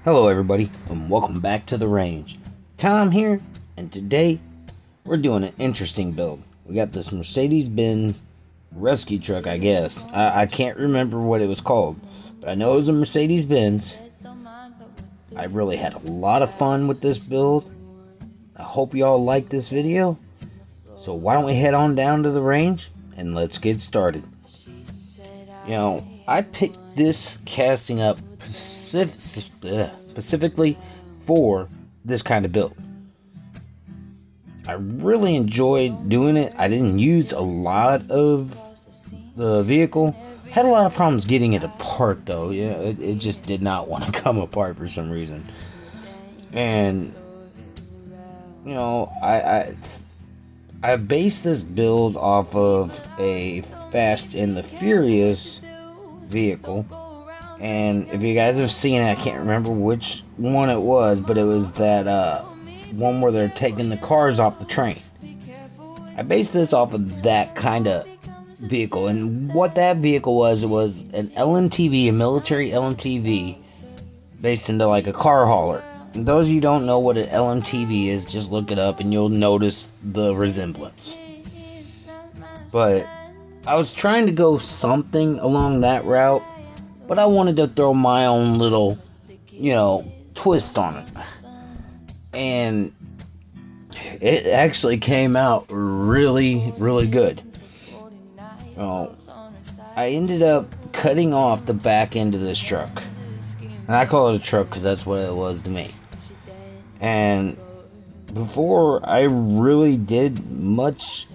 Hello everybody, and welcome back to the range. Tom here, and today we're doing an interesting build. We got this Mercedes-Benz rescue truck, I guess. I can't remember what it was called, but I know it was a Mercedes-Benz. I really had a lot of fun with this build. I hope y'all like this video. So why don't we head on down to the range, and let's get started. I picked this casting up specifically for this kind of build. I really enjoyed doing it. I didn't use a lot of the vehicle. Had a lot of problems getting it apart though. It just did not want to come apart for some reason. And I based this build off of a Fast and the Furious vehicle, and if you guys have seen it, I can't remember which one it was, but it was that one where they're taking the cars off the train. I based this off of that kind of vehicle, and what that vehicle was, it was an LMTV, a military LMTV, based into like a car hauler. And those of you who don't know what an LMTV is, just look it up and you'll notice the resemblance. But I was trying to go something along that route, but I wanted to throw my own little, twist on it. And it actually came out really, really good. I ended up cutting off the back end of this truck. And I call it a truck because that's what it was to me. And before I really did much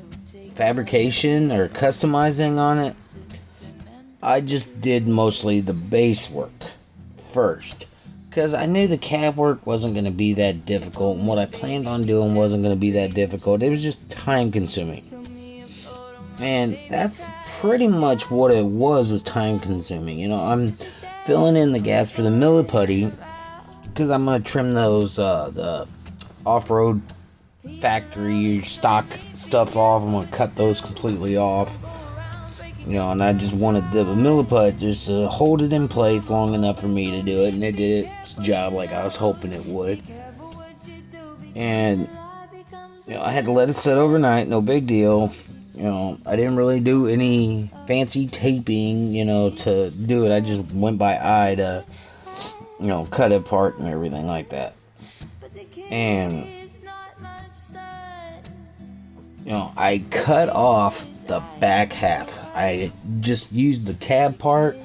fabrication or customizing on it, I just did mostly the base work first, because I knew the cab work wasn't going to be that difficult, and what I planned on doing wasn't going to be that difficult. It was just time consuming, and that's pretty much what it was time consuming. I'm filling in the gas for the milliputty because I'm going to trim those the off-road factory stock stuff off. I'm going to cut those completely off. And I just wanted the milliput just to hold it in place long enough for me to do it, and it did its job like I was hoping it would. And I had to let it sit overnight, no big deal. I didn't really do any fancy taping, to do it. I just went by eye to, cut it apart and everything like that. And I cut off the back half. I just used the cab part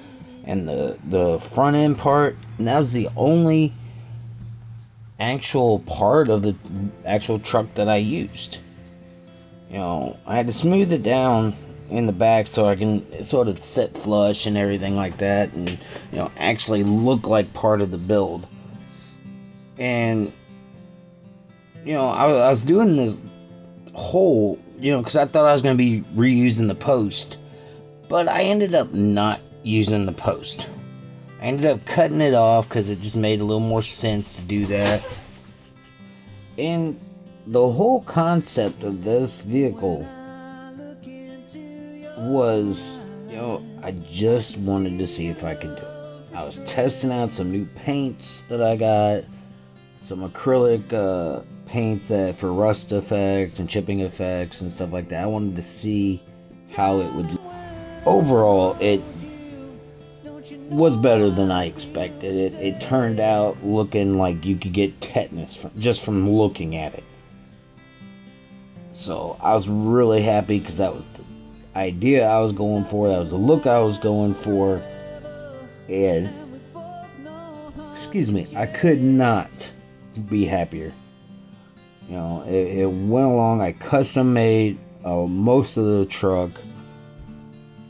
and the front end part, and that was the only actual part of the actual truck that I used. I had to smooth it down in the back so I can sort of sit flush and everything like that, and actually look like part of the build. And I was doing this whole, because I thought I was going to be reusing the post, but I ended up not using the post. I ended up cutting it off because it just made a little more sense to do that. And the whole concept of this vehicle was, I just wanted to see if I could do it. I was testing out some new paints that I got, some acrylic paints that for rust effect and chipping effects and stuff like that. I wanted to see how it would look. Overall, it was better than I expected. It turned out looking like you could get tetanus just from looking at it. So I was really happy because that was the idea I was going for. That was the look I was going for. And I could not be happier. It went along. I custom made most of the truck.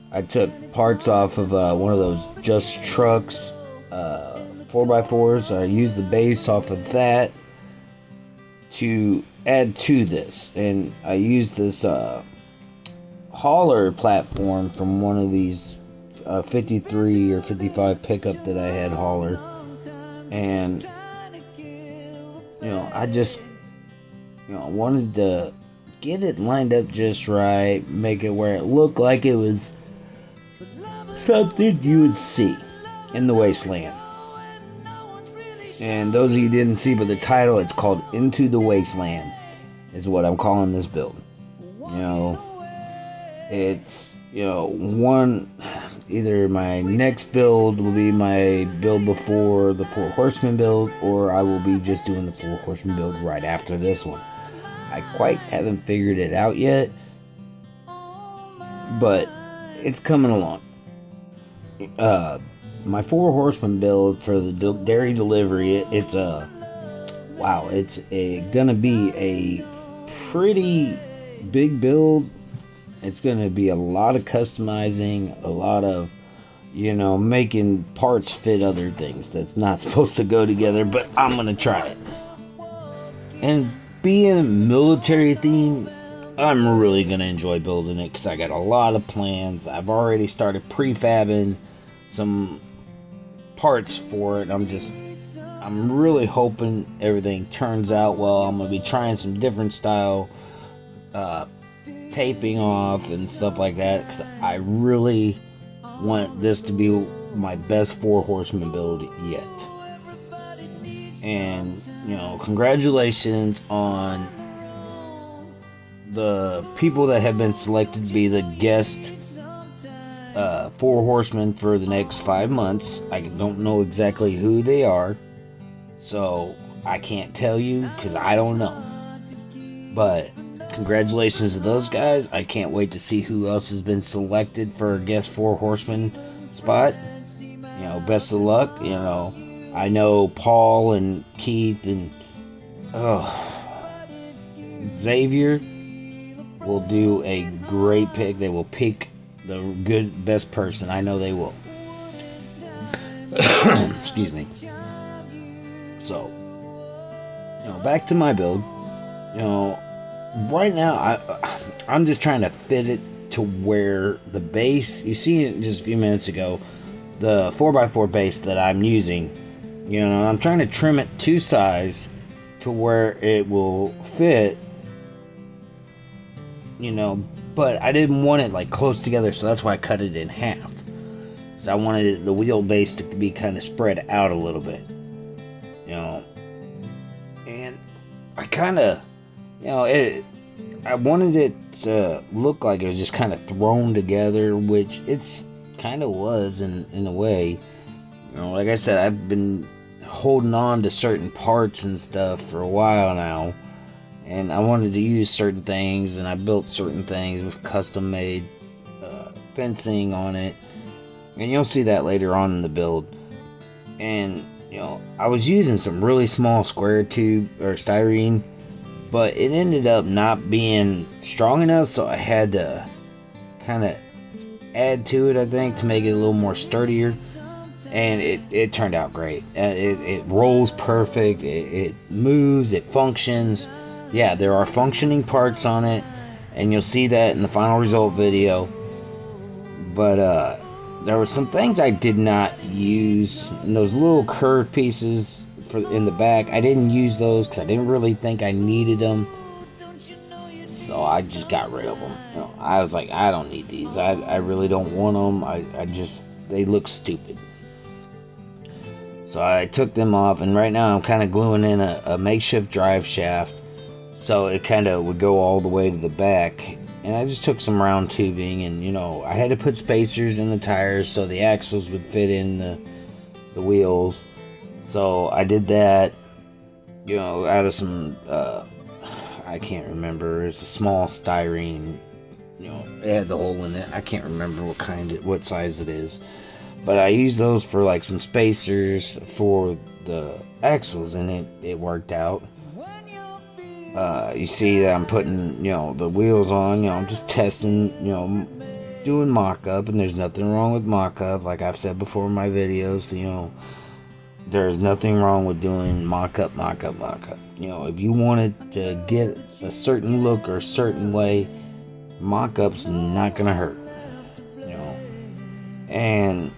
I took parts off of one of those Just Trucks 4x4s. I used the base off of that to add to this, and I used this hauler platform from one of these 53 or 55 pickup that I had hauler, and I just wanted to get it lined up just right, make it where it looked like it was something you would see in the wasteland. And those of you who didn't see by the title, it's called Into the Wasteland, is what I'm calling this build. You know, it's, you know, either my next build will be my build before the Four Horsemen build, or I will be just doing the Four Horsemen build right after this one. I quite haven't figured it out yet, but it's coming along. My Four Horsemen build for the dairy delivery, it's gonna be a pretty big build. It's gonna be a lot of customizing, a lot of, you know, making parts fit other things that's not supposed to go together, but I'm gonna try it. And being military themed, I'm really gonna enjoy building it because I got a lot of plans. I've already started prefabbing some parts for it. I'm really hoping everything turns out well. I'm gonna be trying some different style taping off and stuff like that because I really want this to be my best Four Horsemen build yet. And, you know, congratulations on the people that have been selected to be the guest Four Horsemen for the next 5 months. I don't know exactly who they are, so I can't tell you because I don't know. But congratulations to those guys. I can't wait to see who else has been selected for a guest Four Horsemen spot. You know, best of luck. You know, I know Paul and Keith and Xavier will do a great pick. They will pick the best person. I know they will. Excuse me. So, you know, back to my build. You know, right now I'm just trying to fit it to where the base, you see it just a few minutes ago, the 4x4 base that I'm using, you know, I'm trying to trim it to size to where it will fit, you know, but I didn't want it like close together, so that's why I cut it in half. So I wanted the wheelbase to be kind of spread out a little bit, you know, and I kind of, you know, I wanted it to look like it was just kind of thrown together, which it's kind of was in a way. You know, like I said, I've been holding on to certain parts and stuff for a while now, and I wanted to use certain things, and I built certain things with custom made fencing on it, and you'll see that later on in the build. And, you know, I was using some really small square tube or styrene, but it ended up not being strong enough, so I had to kind of add to it, I think, to make it a little more sturdier. And it turned out great. It rolls perfect. It moves. It functions. Yeah, there are functioning parts on it, and you'll see that in the final result video. But there were some things I did not use. And those little curved pieces in the back, I didn't use those because I didn't really think I needed them. So I just got rid of them. You know, I was like, I don't need these. I really don't want them. They look stupid. So I took them off, and right now I'm kind of gluing in a makeshift drive shaft, so it kind of would go all the way to the back. And I just took some round tubing, and, you know, I had to put spacers in the tires so the axles would fit in the wheels. So I did that, you know, out of some, I can't remember, it's a small styrene, you know, it had the hole in it. I can't remember what size it is. But I used those for like some spacers for the axles, and it worked out. You see that I'm putting, you know, the wheels on, you know, I'm just testing, you know, doing mock-up, and there's nothing wrong with mock-up. Like I've said before in my videos, you know, there's nothing wrong with doing mock-up. You know, if you wanted to get a certain look or a certain way, mock-up's not gonna hurt, you know. And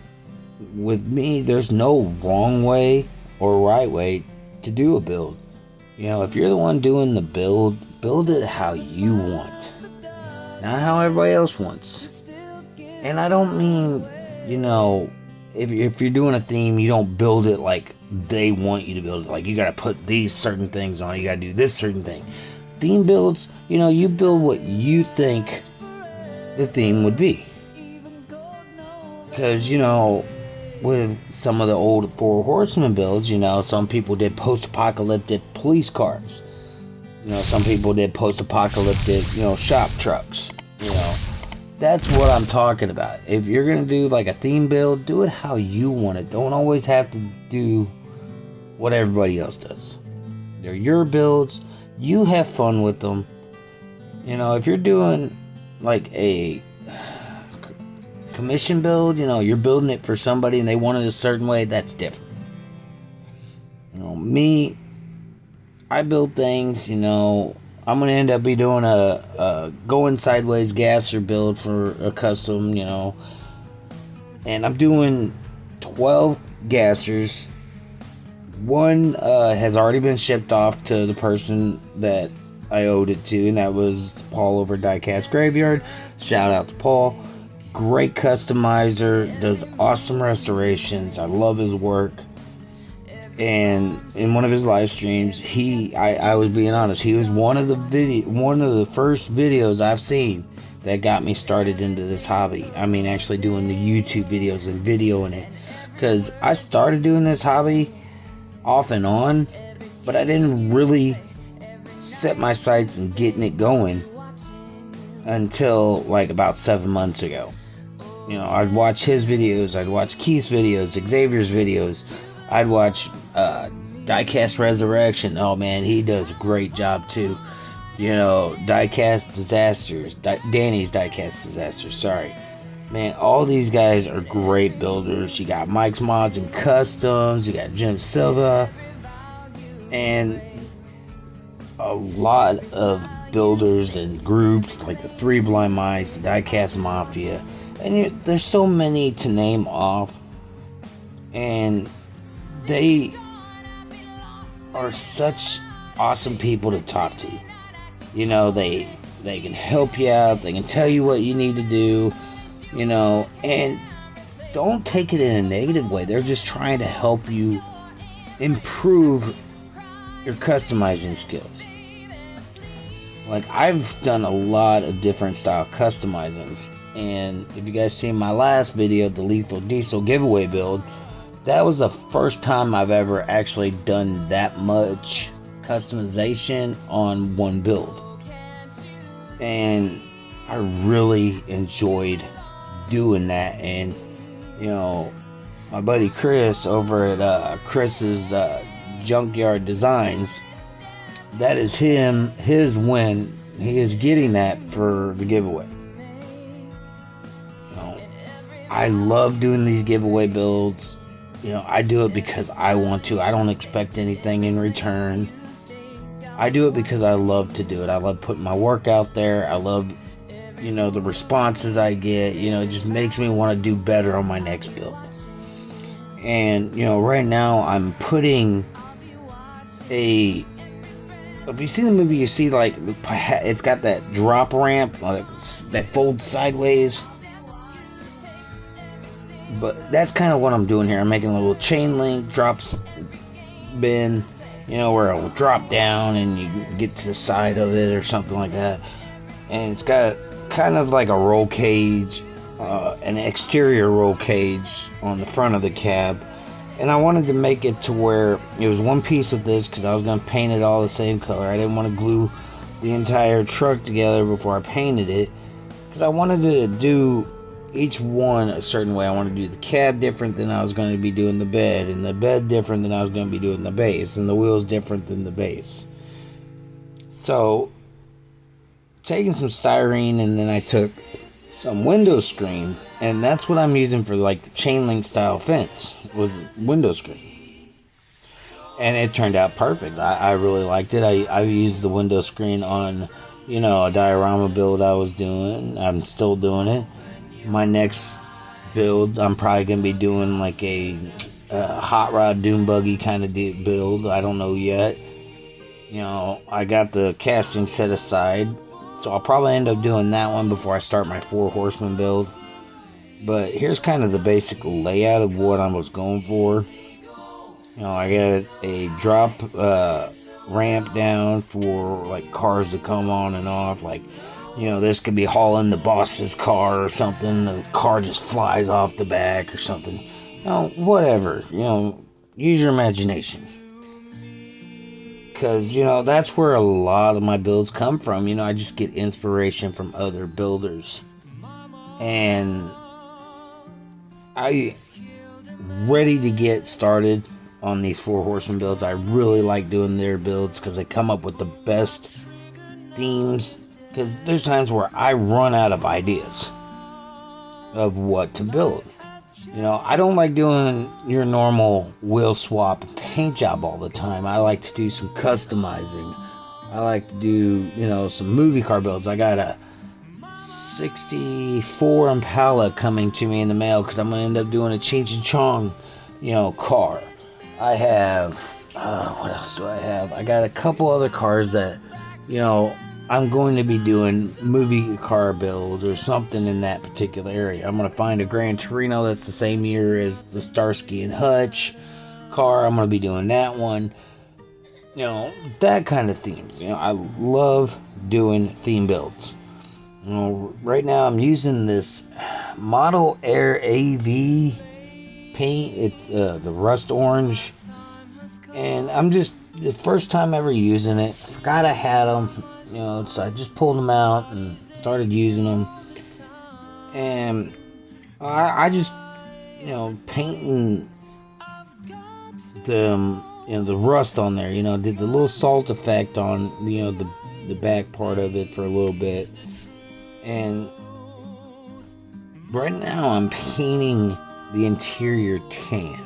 with me, there's no wrong way or right way to do a build. You know, if you're the one doing the build it how you want, not how everybody else wants. And I don't mean, you know, if you're doing a theme, you don't build it like they want you to build it. Like, you gotta put these certain things on, you gotta do this certain thing. Theme builds, you build what you think the theme would be. Because, with some of the old Four Horsemen builds, some people did post-apocalyptic police cars. Some people did post-apocalyptic, shop trucks. That's what I'm talking about. If you're going to do like a theme build, do it how you want it. Don't always have to do what everybody else does. They're your builds. You have fun with them. If you're doing like a commission build, you're building it for somebody and they want it a certain way, that's different. Me, I build things, I'm going to end up be doing a going sideways gasser build for a custom, and I'm doing 12 gassers. One has already been shipped off to the person that I owed it to, and that was Paul over Diecast Graveyard. Shout out to Paul. Great customizer, does awesome restorations. I love his work. And in one of his live streams, I was being honest, he was one of the first videos I've seen that got me started into this hobby. I mean, actually doing the YouTube videos and videoing it. Because I started doing this hobby off and on, but I didn't really set my sights and getting it going until like about 7 months ago. I'd watch his videos, I'd watch Keith's videos, Xavier's videos, I'd watch Diecast Resurrection. Oh man, he does a great job too. Diecast Disasters, Danny's Diecast Disasters, sorry. Man, all these guys are great builders. You got Mike's Mods and Customs, you got Jim Silva, and a lot of builders and groups like the Three Blind Mice, the Diecast Mafia, and there's so many to name off, and they are such awesome people to talk to. They can help you out, they can tell you what you need to do, and don't take it in a negative way. They're just trying to help you improve your customizing skills. Like, I've done a lot of different style customizings, and if you guys seen my last video, the Lethal Diesel giveaway build, that was the first time I've ever actually done that much customization on one build. And I really enjoyed doing that. And, my buddy Chris over at Chris's Junkyard Designs, that is his win. He is getting that for the giveaway. I love doing these giveaway builds. I do it because I want to. I don't expect anything in return. I do it because I love to do it. I love putting my work out there. I love, the responses I get. It just makes me want to do better on my next build. And, right now I'm putting if you see the movie, you see like it's got that drop ramp, like that folds sideways. But that's kind of what I'm doing here. I'm making a little chain link drops bin, where it will drop down and you get to the side of it or something like that. And it's got kind of like a roll cage, an exterior roll cage on the front of the cab. And I wanted to make it to where it was one piece of this because I was going to paint it all the same color. I didn't want to glue the entire truck together before I painted it, because I wanted to do each one a certain way. I wanted to do the cab different than I was going to be doing the bed, and the bed different than I was going to be doing the base, and the wheels different than the base. So, taking some styrene, and then I took some window screen, and that's what I'm using for like the chain link style fence, was window screen. And it turned out perfect. I really liked it. I used the window screen on, a diorama build I was doing. I'm still doing it. My next build, I'm probably going to be doing like a hot rod dune buggy kind of build. I don't know yet. I got the casting set aside, so I'll probably end up doing that one before I start my Four Horsemen build. But here's kind of the basic layout of what I was going for. I got a drop ramp down for like cars to come on and off. Like, this could be hauling the boss's car or something. The car just flies off the back or something. Whatever. Use your imagination. Because, that's where a lot of my builds come from. I just get inspiration from other builders. And I ready to get started on these 4 horsemen builds. I really like doing their builds because they come up with the best themes. Because there's times where I run out of ideas of what to build. I don't like doing your normal wheel swap paint job all the time. I like to do some customizing. I like to do, some movie car builds. I got a 64 Impala coming to me in the mail because I'm going to end up doing a Cheech and Chong, car. I have, what else do I have? I got a couple other cars that, I'm going to be doing movie car builds or something in that particular area. I'm going to find a Gran Torino that's the same year as the Starsky and Hutch car. I'm going to be doing that one. That kind of themes. I love doing theme builds. Right now I'm using this Model Air AV paint. It's the rust orange. And I'm just, the first time ever using it. Forgot I had them. So I just pulled them out and started using them. And I just, painting the rust on there. Did the little salt effect on, the back part of it for a little bit. And right now I'm painting the interior tan.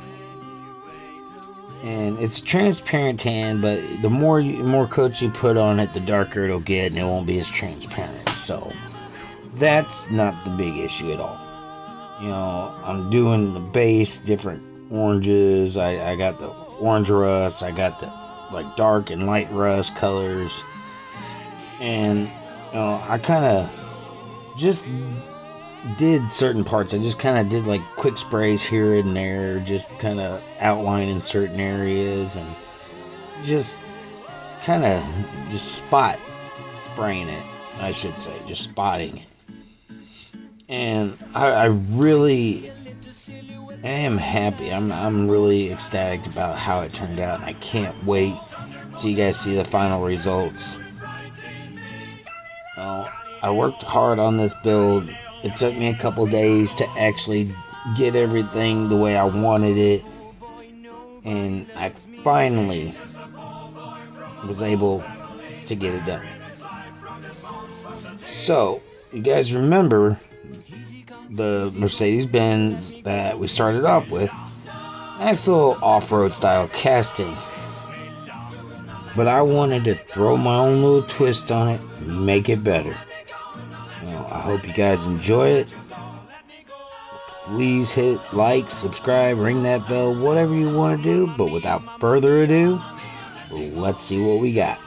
And it's transparent tan, but the more coats you put on it, the darker it'll get, and it won't be as transparent. So that's not the big issue at all. I'm doing the base, different oranges. I got the orange rust. I got the like dark and light rust colors. And I kind of just did certain parts. I just kind of did like quick sprays here and there, just kind of outlining certain areas and just kind of just spraying it, I should say, just spotting it. And I really am happy. I'm really ecstatic about how it turned out, and I can't wait till you guys see the final results. I worked hard on this build. It took me a couple days to actually get everything the way I wanted it, and I finally was able to get it done. So, you guys remember the Mercedes-Benz that we started off with? Nice little off-road style casting. But I wanted to throw my own little twist on it and make it better. I hope you guys enjoy it. Please hit like, subscribe, ring that bell, whatever you want to do. But without further ado, let's see what we got.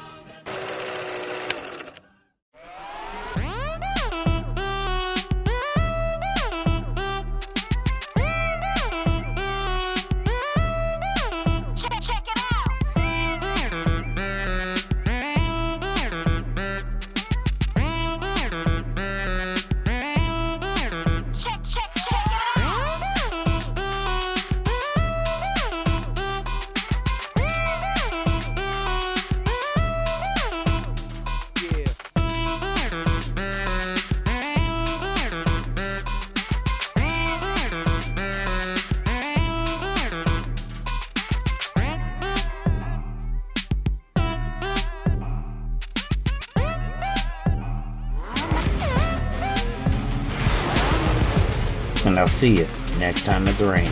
And I'll see you next time at the range.